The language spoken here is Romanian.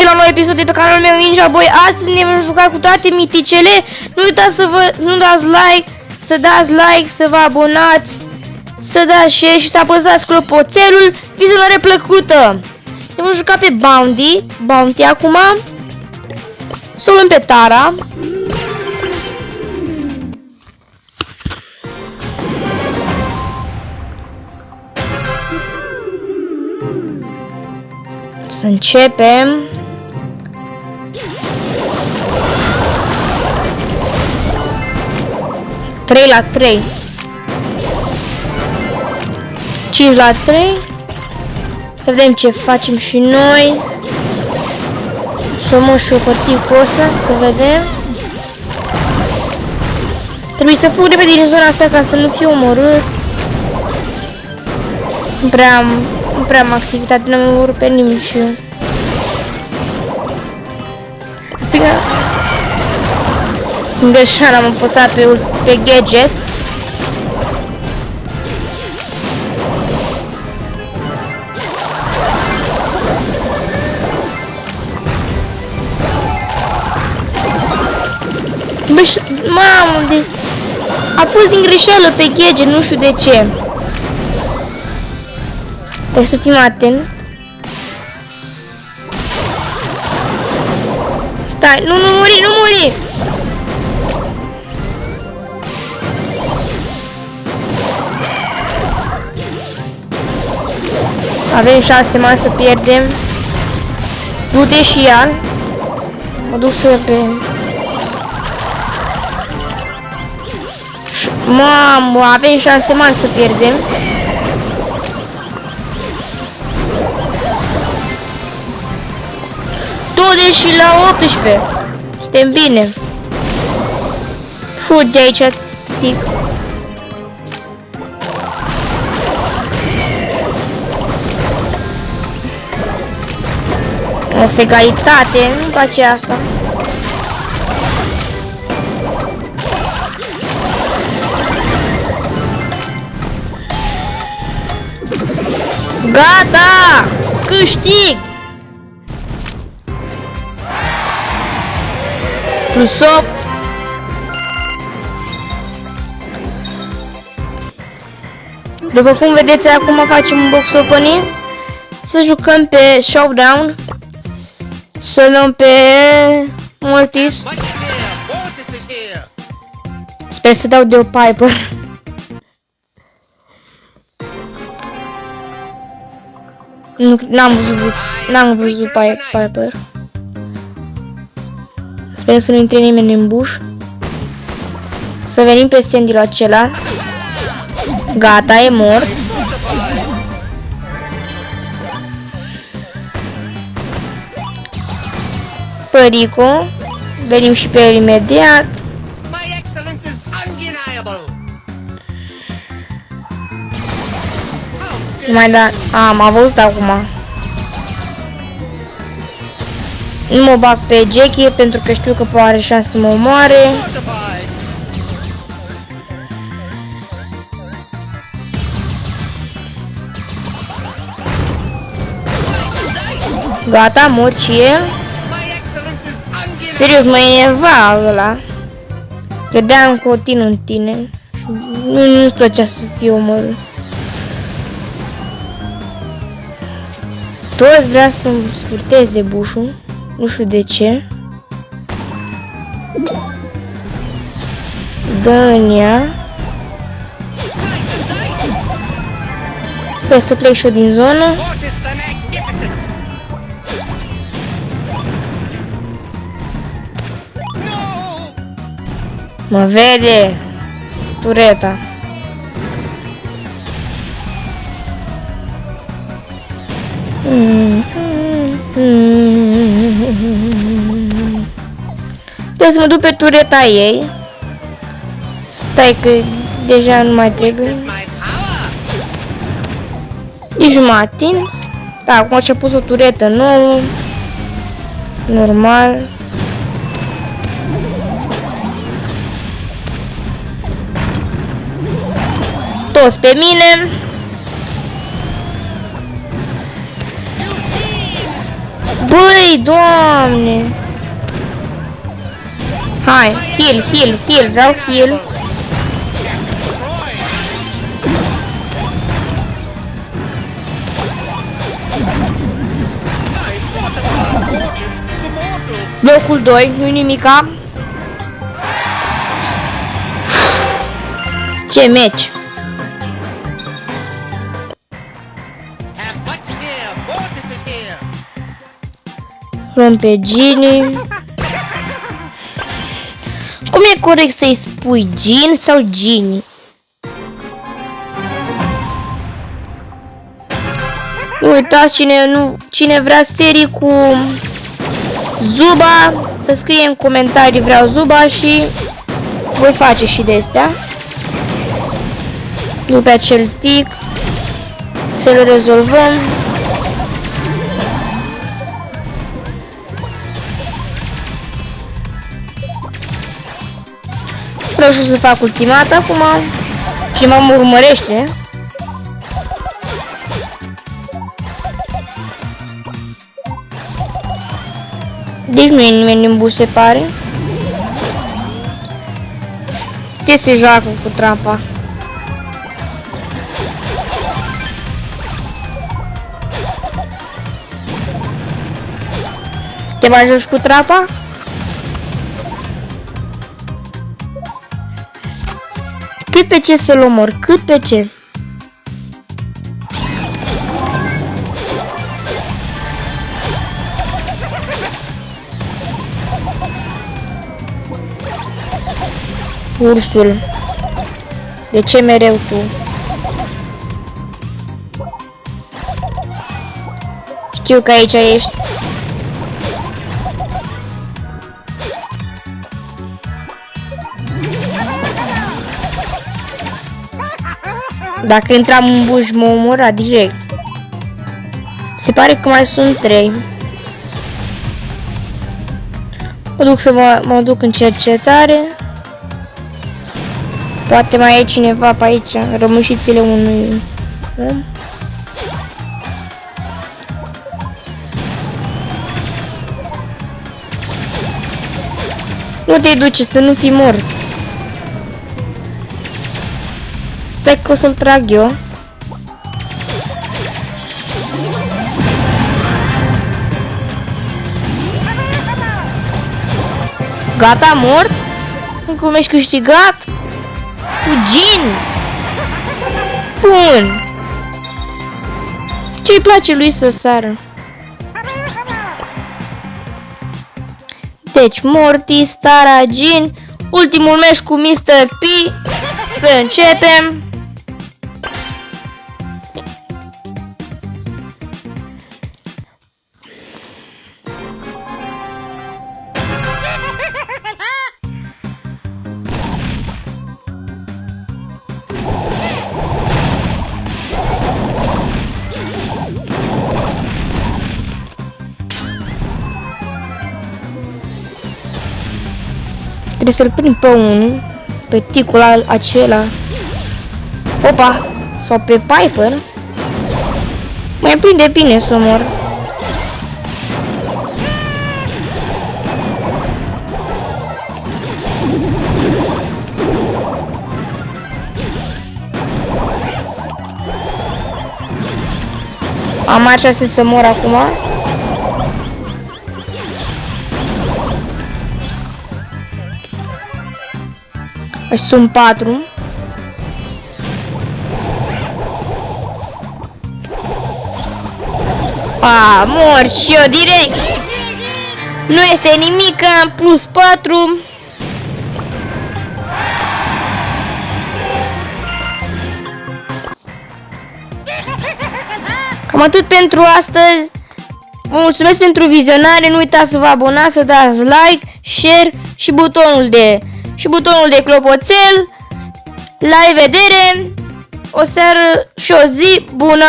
la un nou episod de pe canalul meu Ninja Boy. Astăzi ne vom juca cu toate miticele. Nu uitați să dați like, să vă abonați, să dați share și să apăsați clopoțelul. Vizionare plăcută. Ne vom juca pe Bounty acum. Să o luăm pe Tara. Să începem. Trei la 3. 5 la 3. Să vedem ce facem și noi. Să luăm și o partidă cu ăsta, să vedem. Trebuie să fug repede din zona asta ca să nu fiu omorât. Nu prea am activitate, n-am omorât pe nimeni și eu. Greșeală, am apăsat pe gadget. Mamă, a pus din greșeală pe gadget, nu știu de ce. Trebuie să fim atent. Stai, nu muri! Avem 6 mai să pierdem. Du-te și ia. Mă duc să pe... Mamă, avem 6 mai să pierdem. Și la 18. Suntem bine. Fugi de aici, tic. O egalitate, nu-mi place asta. Gata! Câștig! Plus 8. După cum vedeți, acum facem un box opening. Să jucăm pe Showdown. Să luăm pe Mortis. Sper să dau de o Piper. N-am văzut Piper. Sper să nu intre nimeni în buș. Să venim pe Sandy-ul acela. Gata, e mort. Perico. Venim și pe el imediat. Mai da, m-a văzut acum. Nu mă bag pe Jackie pentru că știu că are șanse să mă omoare. Gata, mor și el. Serios, mă enerva ăla. Credeam continuu în tine. Nu-ți plăcea să fiu omorât. Toți vrea să-mi scurteze bușul. Nu știu de ce. Dă-n-ea. Trebuie să plec și eu din zonă. Mă vede tureta. Trebuie să mă duc pe tureta ei. Stai că deja nu mai trebuie. Nici nu m-a atins. Da, acum ce-a pus o turetă nouă. Normal. Toți pe mine. Băi, Doamne! Hai, heal, vreau heal. Locul 2, nu-i nimica. Ce meci! Luăm pe Ginny. Cum e corect să-i spui Gin sau Ginny? Nu uitați, cine vrea serii cu Zuba, să scrie în comentarii vreau Zuba și voi face și de astea. După acel tic să-l rezolvăm. Vreau și să fac ultimata acum. Cineva mă urmărește. Deci nu e nimeni în bus, se pare. Ce se joacă cu trampa? Te mai joci cu trapa? Cât pe ce să-l omor? Cât pe ce? Ursul. De ce mereu tu? Știu că aici ești. Dacă intram în buș, mă omora direct. Se pare că mai sunt 3. Mă duc să mă duc în cercetare. Poate mai e cineva pe aici, rămâșițele unui om. Nu te duce, să nu fii mort. Stai că o să-l trag eu. Gata, mort? Cum ești câștigat? Cu Gin! Bun! Ce-i place lui să sară? Deci, Mortis, Tara, Gin, ultimul meci cu Mr. P. Să începem! Trebuie să-l prind pe unul, pe ticul acela. Opa! Sau pe Piper. Mai prinde bine să mor. Am așa să mor acum. Sunt 4. Mor și eu direct. Nu este nimic, în plus 4. Cam atât pentru astăzi. Vă mulțumesc pentru vizionare. Nu uitați să vă abonați, să dați like, share și butonul de clopoțel. La revedere! O seară și o zi bună!